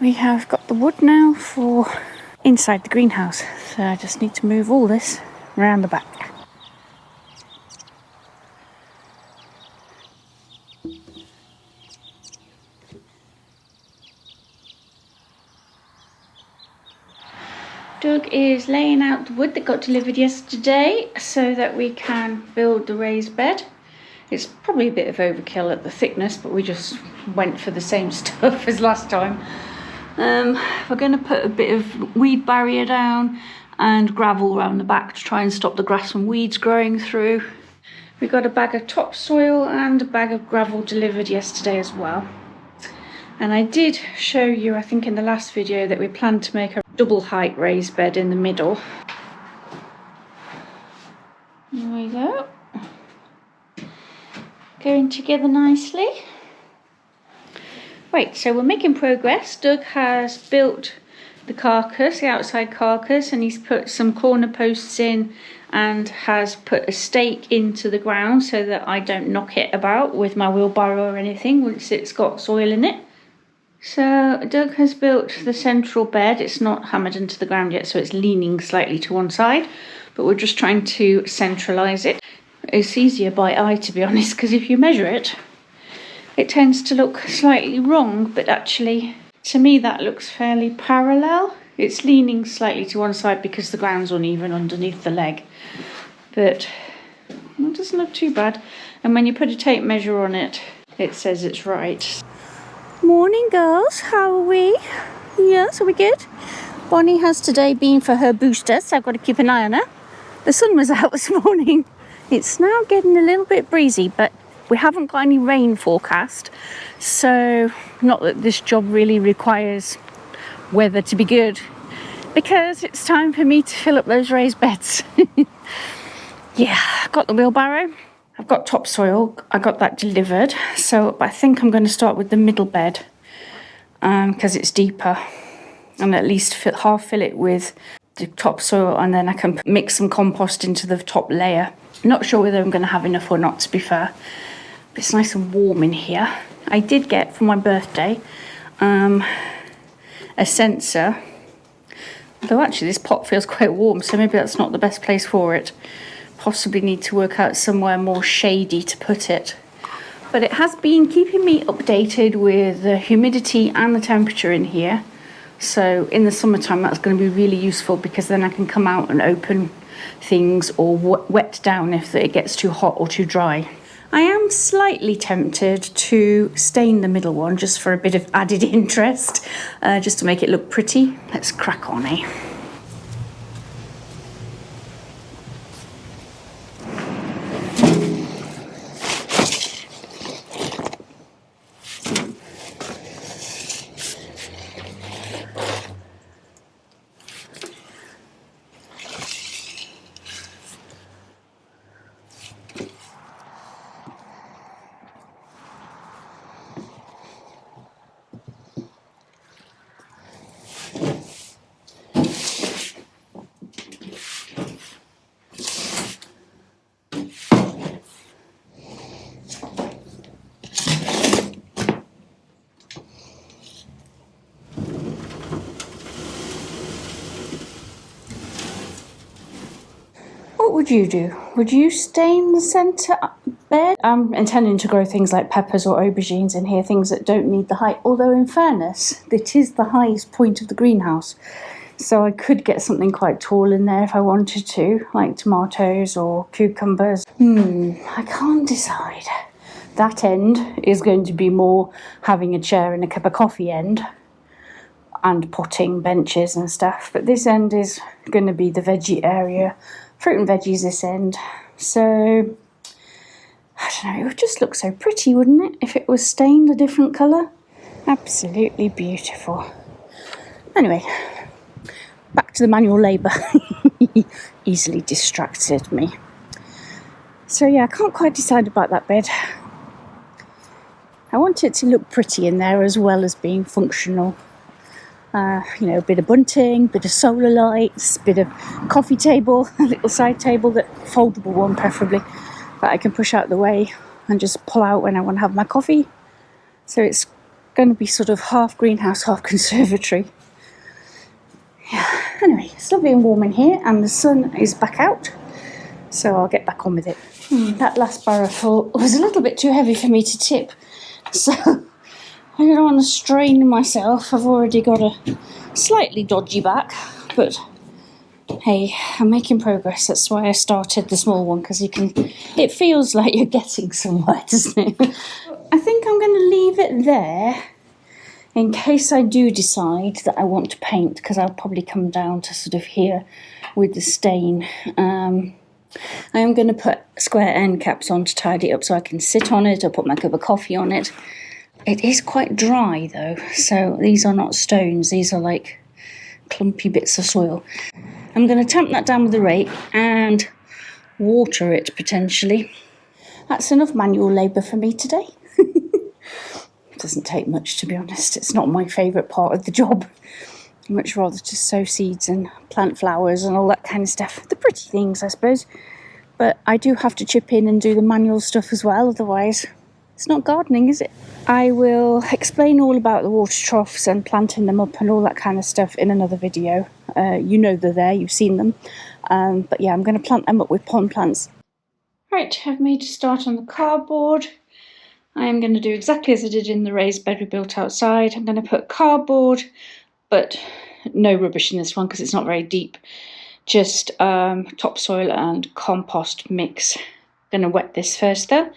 We have got the wood now for inside the greenhouse, so I just need to move all this around the back. Doug is laying out the wood that got delivered yesterday so that we can build the raised bed. It's probably a bit of overkill at the thickness, but we just went for the same stuff as last time. We're going to put a bit of weed barrier down and gravel around the back to try and stop the grass and weeds growing through. We got a bag of topsoil and a bag of gravel delivered yesterday as well. And I did show you, I think in the last video, that we planned to make a double height raised bed in the middle. There we go. Going together nicely. Right, so we're making progress. Doug has built the carcass, the outside carcass, and he's put some corner posts in and has put a stake into the ground so that I don't knock it about with my wheelbarrow or anything once it's got soil in it. So Doug has built the central bed. It's not hammered into the ground yet, so it's leaning slightly to one side, but we're just trying to centralise it. It's easier by eye, to be honest, because if you measure it, it tends to look slightly wrong, but actually, to me, that looks fairly parallel. It's leaning slightly to one side because the ground's uneven underneath the leg, but it doesn't look too bad. And when you put a tape measure on it, it says it's right. Morning, girls. How are we? Yes, are we good? Bonnie has today been for her booster, so I've got to keep an eye on her. The sun was out this morning. It's now getting a little bit breezy, but we haven't got any rain forecast, so not that this job really requires weather to be good, because it's time for me to fill up those raised beds. Yeah, I've got the wheelbarrow. I've got topsoil, I got that delivered, so I think I'm going to start with the middle bed because it's deeper, and at least half fill it with the topsoil, and then I can mix some compost into the top layer. Not sure whether I'm going to have enough or not, to be fair, but it's nice and warm in here. I did get for my birthday a sensor, though actually this pot feels quite warm, so maybe that's not the best place for it. Possibly need to work out somewhere more shady to put it. But it has been keeping me updated with the humidity and the temperature in here. So in the summertime that's going to be really useful, because then I can come out and open things or wet down if it gets too hot or too dry. I am slightly tempted to stain the middle one just for a bit of added interest, just to make it look pretty. Let's crack on, eh? What would you do? Would you stain the centre bed? I'm intending to grow things like peppers or aubergines in here, things that don't need the height. Although in fairness, it is the highest point of the greenhouse. So I could get something quite tall in there if I wanted to, like tomatoes or cucumbers. I can't decide. That end is going to be more having a chair and a cup of coffee end, and potting benches and stuff. But this end is going to be the veggie area. Fruit and veggies this end. So, I don't know, it would just look so pretty, wouldn't it, if it was stained a different colour? Absolutely beautiful. Anyway, back to the manual labour. Easily distracted me. So yeah, I can't quite decide about that bed. I want it to look pretty in there as well as being functional. A bit of bunting, bit of solar lights, bit of coffee table, a little side table, that foldable one preferably, that I can push out the way and just pull out when I want to have my coffee. So it's going to be sort of half greenhouse, half conservatory. Yeah. Anyway, it's lovely and warm in here, and the sun is back out, so I'll get back on with it. That last barrowful was a little bit too heavy for me to tip, so I don't want to strain myself. I've already got a slightly dodgy back, but hey, I'm making progress. That's why I started the small one, because it feels like you're getting somewhere, doesn't it? I think I'm going to leave it there in case I do decide that I want to paint, because I'll probably come down to sort of here with the stain. I am going to put square end caps on to tidy it up so I can sit on it or put my cup of coffee on it. It is quite dry though, so these are not stones, these are like clumpy bits of soil. I'm going to tamp that down with the rake and water it potentially. That's enough manual labour for me today. It doesn't take much, to be honest. It's not my favourite part of the job. I'd much rather just sow seeds and plant flowers and all that kind of stuff. The pretty things, I suppose. But I do have to chip in and do the manual stuff as well, otherwise it's not gardening, is it? I will explain all about the water troughs and planting them up and all that kind of stuff in another video. You know they're there, you've seen them. But yeah, I'm going to plant them up with pond plants. Right, I've made a start on the cardboard. I am going to do exactly as I did in the raised bed we built outside. I'm going to put cardboard, but no rubbish in this one because it's not very deep. Just topsoil and compost mix. I'm going to wet this first though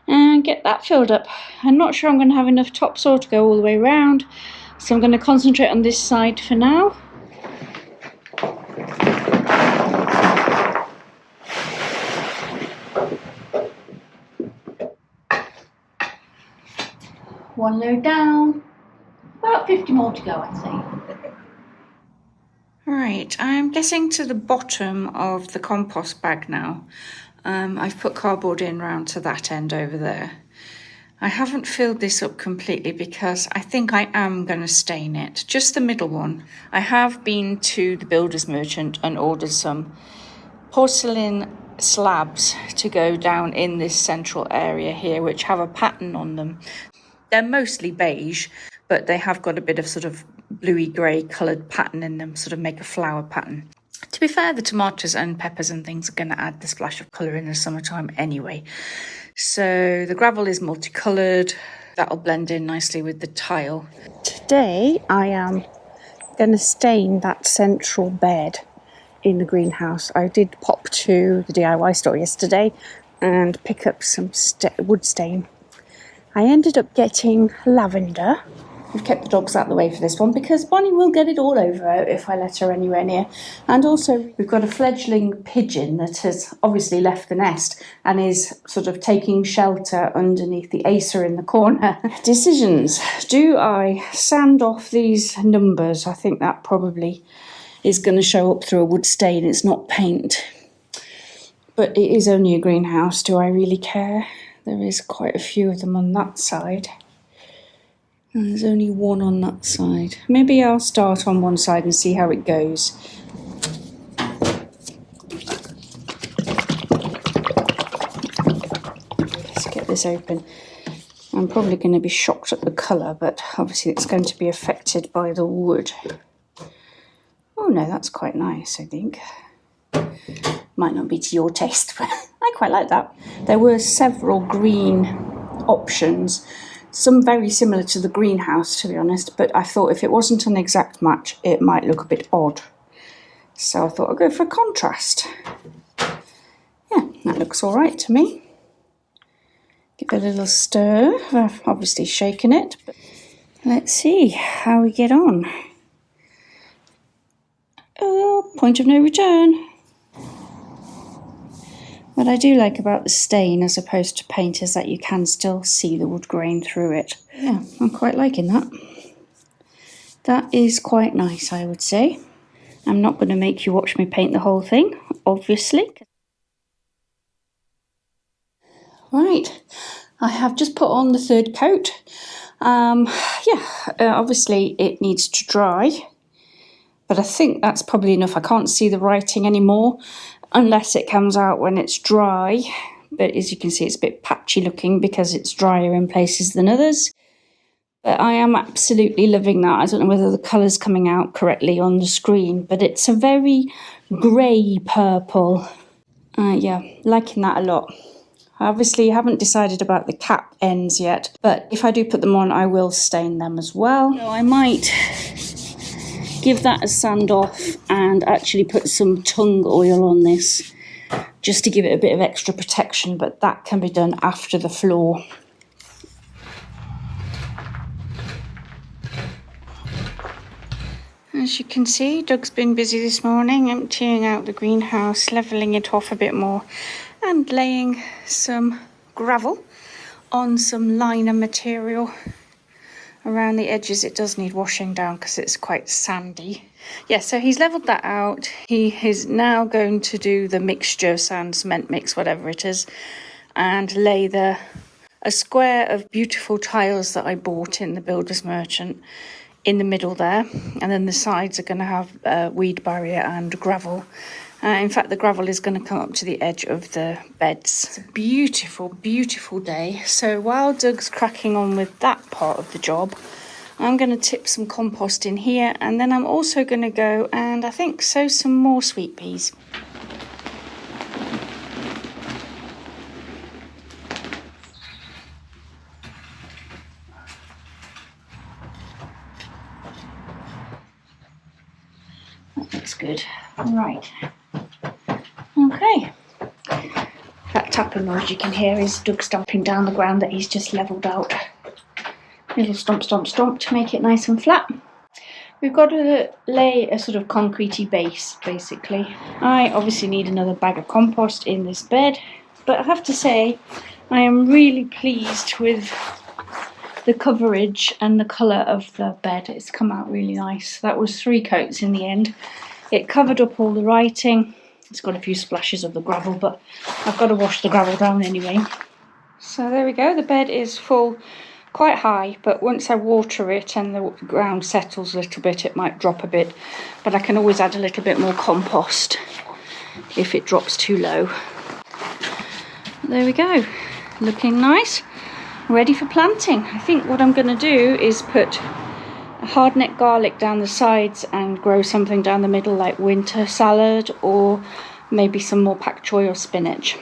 and get that filled up. I'm not sure I'm going to have enough topsoil to go all the way around, so I'm going to concentrate on this side for now. One load down, about 50 more to go, I'd say. Right, I'm getting to the bottom of the compost bag now. I've put cardboard in round to that end over there. I haven't filled this up completely because I think I am going to stain it, just the middle one. I have been to the builder's merchant and ordered some porcelain slabs to go down in this central area here, which have a pattern on them. They're mostly beige, but they have got a bit of sort of bluey grey coloured pattern in them, sort of make a flower pattern. To be fair, the tomatoes and peppers and things are going to add the splash of colour in the summertime anyway. So the gravel is multicoloured. That'll blend in nicely with the tile. Today I am going to stain that central bed in the greenhouse. I did pop to the DIY store yesterday and pick up some wood stain. I ended up getting lavender. We've kept the dogs out of the way for this one because Bonnie will get it all over her if I let her anywhere near. And also we've got a fledgling pigeon that has obviously left the nest and is sort of taking shelter underneath the Acer in the corner. Decisions. Do I sand off these numbers? I think that probably is going to show up through a wood stain. It's not paint. But it is only a greenhouse. Do I really care? There is quite a few of them on that side. And there's only one on that side. Maybe I'll start on one side and see how it goes. Let's get this open. I'm probably going to be shocked at the colour, but obviously it's going to be affected by the wood. Oh no, that's quite nice, I think. Might not be to your taste, but I quite like that. There were several green options. Some very similar to the greenhouse, to be honest, but I thought if it wasn't an exact match, it might look a bit odd. So I thought I'd go for a contrast. Yeah, that looks all right to me. Give it a little stir. I've obviously shaken it, but let's see how we get on. Oh, point of no return. What I do like about the stain as opposed to paint is that you can still see the wood grain through it. Yeah, I'm quite liking that. That is quite nice, I would say. I'm not going to make you watch me paint the whole thing, obviously. Right, I have just put on the third coat. Obviously it needs to dry, but I think that's probably enough. I can't see the writing anymore. Unless it comes out when it's dry, but as you can see it's a bit patchy looking because it's drier in places than others. But I am absolutely loving that. I don't know whether the colour's coming out correctly on the screen, but it's a very grey purple. Yeah, liking that a lot. I obviously haven't decided about the cap ends yet, but if I do put them on, I will stain them as well. So I might give that a sand off and actually put some tung oil on this just to give it a bit of extra protection, but that can be done after the floor. As you can see, Doug's been busy this morning emptying out the greenhouse, levelling it off a bit more and laying some gravel on some liner material around the edges. It does need washing down because it's quite sandy. Yeah, so he's levelled that out. He is now going to do the mixture, sand, cement mix, whatever it is, and lay a square of beautiful tiles that I bought in the Builder's Merchant in the middle there, and then the sides are going to have weed barrier and gravel. In fact, the gravel is going to come up to the edge of the beds. It's a beautiful, beautiful day. So while Doug's cracking on with that part of the job, I'm going to tip some compost in here, and then I'm also going to go and I think sow some more sweet peas. That looks good. Right. Okay. That tapping noise you can hear is Doug stomping down the ground that he's just levelled out. Little stomp, stomp, stomp to make it nice and flat. We've got to lay a sort of concretey base, basically. I obviously need another bag of compost in this bed, but I have to say I am really pleased with the coverage and the colour of the bed. It's come out really nice. That was 3 coats in the end. It covered up all the writing. It's got a few splashes of the gravel, but I've got to wash the gravel down anyway. So there we go, the bed is full, quite high, but once I water it and the ground settles a little bit, it might drop a bit, but I can always add a little bit more compost if it drops too low. There we go, looking nice, ready for planting. I think what I'm going to do is put a hardneck garlic down the sides and grow something down the middle like winter salad, or maybe some more pak choi or spinach.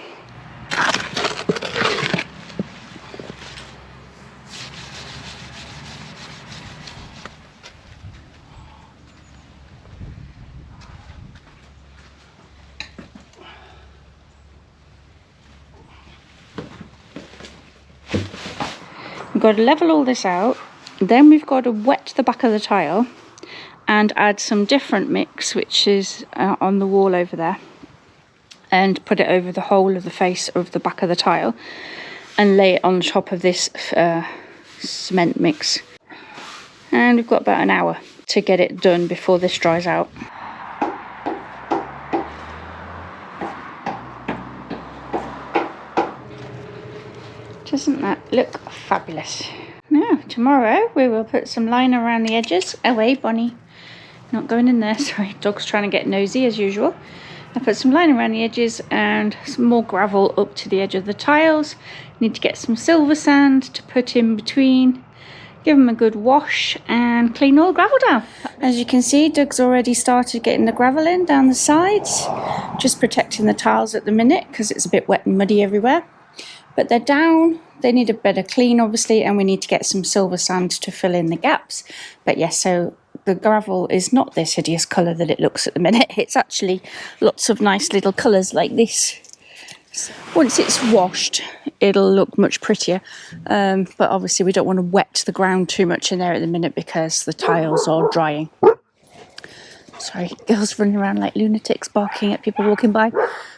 We've got to level all this out, then we've got to wet the back of the tile and add some different mix, which is on the wall over there, and put it over the whole of the face of the back of the tile and lay it on top of this cement mix. And we've got about an hour to get it done before this dries out. Doesn't that look fabulous? Now, tomorrow we will put some liner around the edges. Away, Bonnie. Not going in there, sorry. Dog's trying to get nosy as usual. I put some liner around the edges and some more gravel up to the edge of the tiles. Need to get some silver sand to put in between. Give them a good wash and clean all the gravel down. As you can see, Doug's already started getting the gravel in down the sides. Just protecting the tiles at the minute because it's a bit wet and muddy everywhere. But they're down, they need a better clean obviously, and we need to get some silver sand to fill in the gaps. But yes, so the gravel is not this hideous colour that it looks at the minute. It's actually lots of nice little colours like this. Once it's washed, it'll look much prettier. But obviously we don't want to wet the ground too much in there at the minute because the tiles are drying. Sorry, girls running around like lunatics barking at people walking by.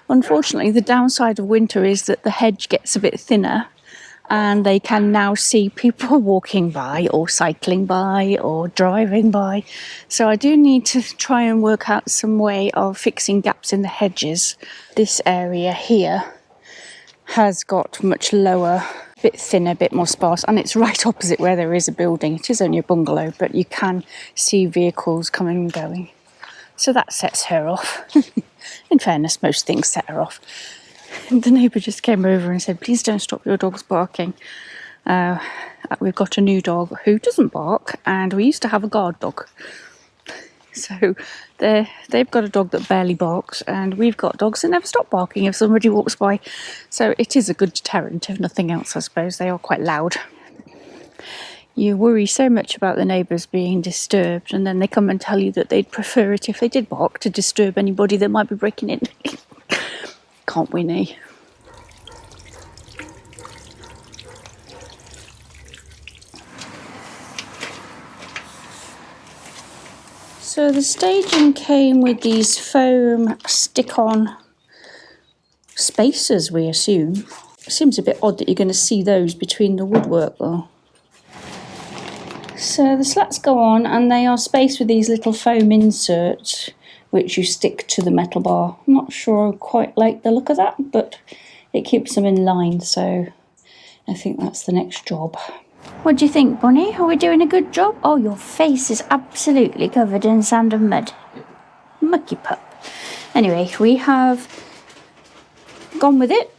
Unfortunately, the downside of winter is that the hedge gets a bit thinner and they can now see people walking by or cycling by or driving by. So I do need to try and work out some way of fixing gaps in the hedges. This area here has got much lower, a bit thinner, a bit more sparse, and it's right opposite where there is a building. It is only a bungalow, but you can see vehicles coming and going. So that sets her off. In fairness, most things set her off. And the neighbour just came over and said, please don't stop your dogs barking. We've got a new dog who doesn't bark, and we used to have a guard dog. So they've got a dog that barely barks, and we've got dogs that never stop barking if somebody walks by. So it is a good deterrent, if nothing else, I suppose. They are quite loud. You worry so much about the neighbours being disturbed, and then they come and tell you that they'd prefer it if they did bark to disturb anybody that might be breaking in. Can't win, eh? So the staging came with these foam stick-on spacers, we assume. It seems a bit odd that you're going to see those between the woodwork though. So the slats go on, and they are spaced with these little foam inserts which you stick to the metal bar. I'm not sure I quite like the look of that, but it keeps them in line, so I think that's the next job. What do you think, Bonnie? Are we doing a good job? Oh, your face is absolutely covered in sand and mud. Mucky pup. Anyway, we have gone with it.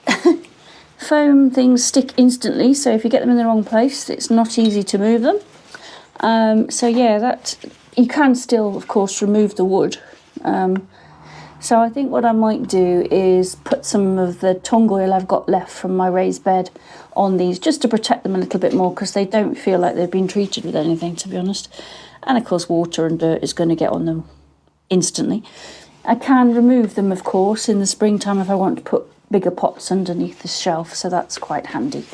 Foam things stick instantly, so if you get them in the wrong place, it's not easy to move them. So yeah, that you can still, of course, remove the wood. So I think what I might do is put some of the tung oil I've got left from my raised bed on these, just to protect them a little bit more, because they don't feel like they've been treated with anything, to be honest. And of course, water and dirt is going to get on them instantly. I can remove them, of course, in the springtime if I want to put bigger pots underneath the shelf, so that's quite handy.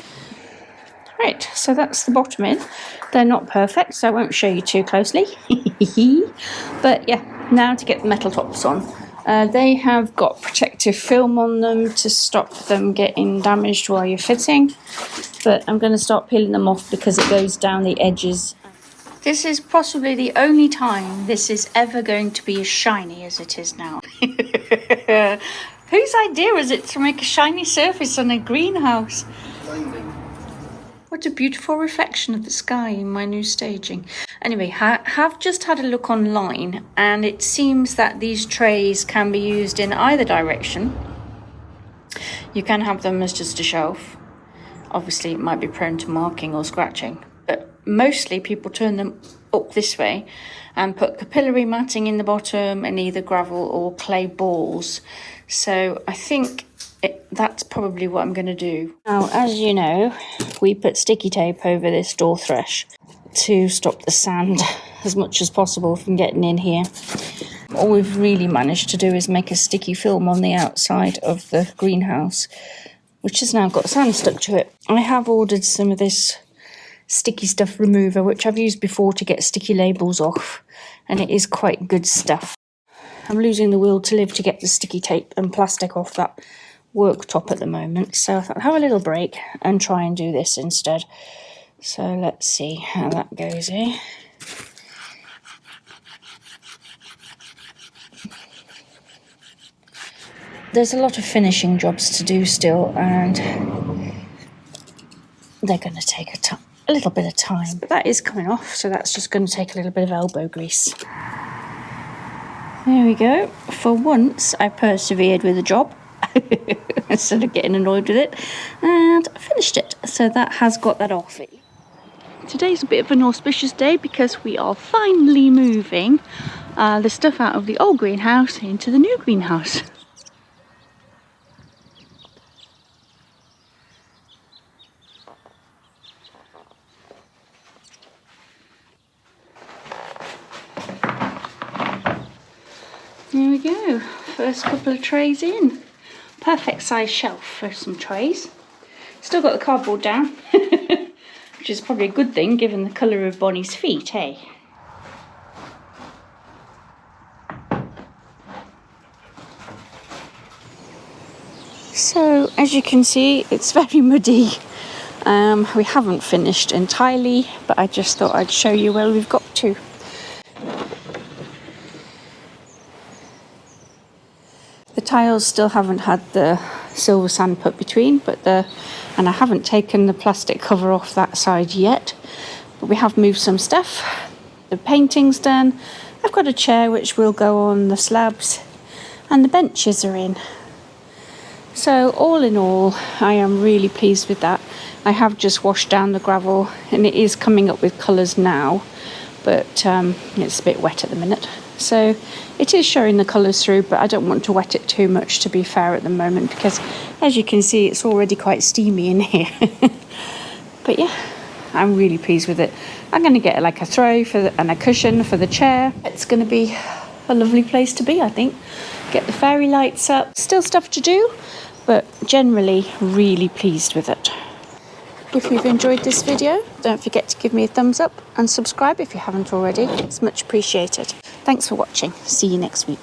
Right, so that's the bottom in. They're not perfect, so I won't show you too closely. But yeah, now to get the metal tops on. They have got protective film on them to stop them getting damaged while you're fitting. But I'm going to start peeling them off because it goes down the edges. This is possibly the only time this is ever going to be as shiny as it is now. Whose idea was it to make a shiny surface on a greenhouse? What a beautiful reflection of the sky in my new staging. Anyway, have just had a look online, and it seems that these trays can be used in either direction. You can have them as just a shelf. Obviously, it might be prone to marking or scratching, but mostly people turn them up this way and put capillary matting in the bottom and either gravel or clay balls. So I think that's probably what I'm going to do. Now, as you know, we put sticky tape over this door thresh to stop the sand as much as possible from getting in here. All we've really managed to do is make a sticky film on the outside of the greenhouse, which has now got sand stuck to it. I have ordered some of this sticky stuff remover, which I've used before to get sticky labels off, and it is quite good stuff. I'm losing the will to live to get the sticky tape and plastic off that worktop at the moment, so I thought I'd have a little break and try and do this instead. So let's see how that goes here. There's a lot of finishing jobs to do still, and they're going to take a little bit of time, but that is coming off, so that's just going to take a little bit of elbow grease. There we go. For once I persevered with the job instead of getting annoyed with it, and I finished it, so that has got that off. Today's a bit of an auspicious day because we are finally moving the stuff out of the old greenhouse into the new greenhouse. There we go, first couple of trays in. Perfect size shelf for some trays. Still got the cardboard down, which is probably a good thing given the colour of Bonnie's feet, eh? So, as you can see, it's very muddy. We haven't finished entirely, but I just thought I'd show you where we've got to. The tiles still haven't had the silver sand put between, and I haven't taken the plastic cover off that side yet, but we have moved some stuff. The painting's done. I've got a chair which will go on the slabs, and the benches are in. So all in all, I am really pleased with that, I have just washed down the gravel and it is coming up with colours now, but it's a bit wet at the minute. So it is showing the colours through, but I don't want to wet it too much, to be fair, at the moment, because as you can see it's already quite steamy in here. But yeah, I'm really pleased with it. I'm going to get like a throw and a cushion for the chair. It's going to be a lovely place to be, I think. Get the fairy lights up. Still stuff to do, but generally really pleased with it. If you've enjoyed this video, don't forget to give me a thumbs up and subscribe if you haven't already. It's much appreciated. Thanks for watching. See you next week.